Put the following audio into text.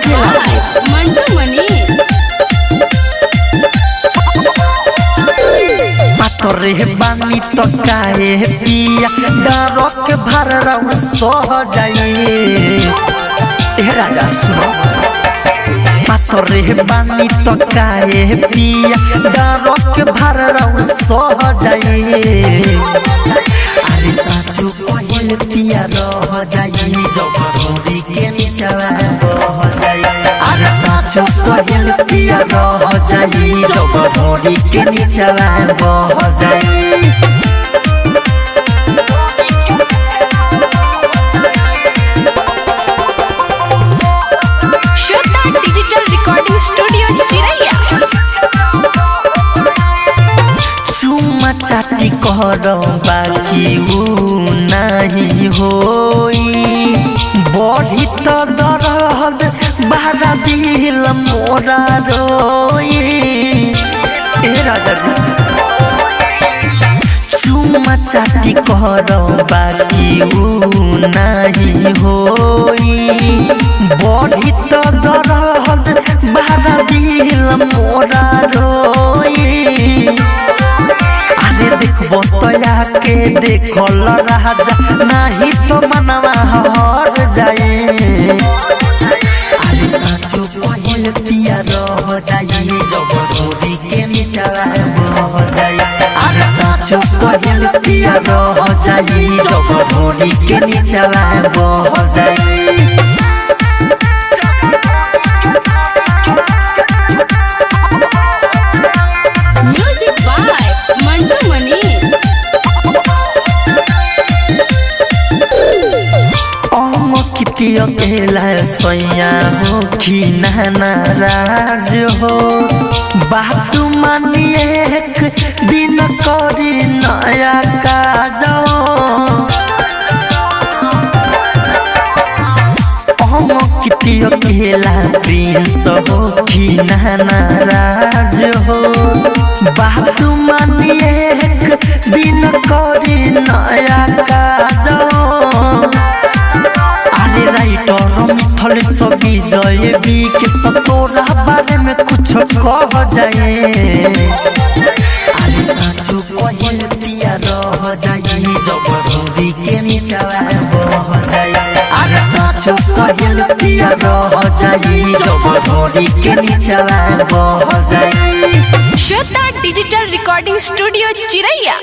मंटू मनी तोरे बानी तो काहे पिया डरो के भर रऊ सह जाई ए राजा सुनो तोरे बानी तो काहे पिया डरो के भर रऊ सह जाई अरे साचू कहल पिया रह जाई जबरोरी के निचला रह जाई अरे साचू कहल पिया रह जाई जबरोरी के निचला रह जाई श्वेता डिजिटल रिकॉर्डिंग स्टूडियो चिरैया चुमा चाटी करो बाकी ऊ नहीं होई बढ़ी तो दर्द बारा दिल मोरा रोई ए राजा चुमा चाटी करो बाकी ऊ नहीं होई बढ़ी तो दर्द बारा दिल मोरा रोई देखबो तया के देखल राजा नहीं तो मनवा हर जाए अरे साचो कहल पिया रह जाई जबरोरी के निचला रह जाई अरे साचो कहल पिया रह जाई जबरोरी के निचला रह जाई अकेला सैया हो कि नाराज हो बात मानिए एक दिन करी नया काज अकेला प्रिंस हो कि नाराज हो बात मानिए एक दिन करी नया काज राइटर मिथल सभी जय बी के सतोरा बारे में कुछ कह जाए अरे साचू कहल पिया रह जाई जबरोरी के निचला रह जाई अरे साचू कहल पिया रह जाई जबरोरी के निचला रह जाई श्वेता डिजिटल रिकॉर्डिंग स्टूडियो चिरैया।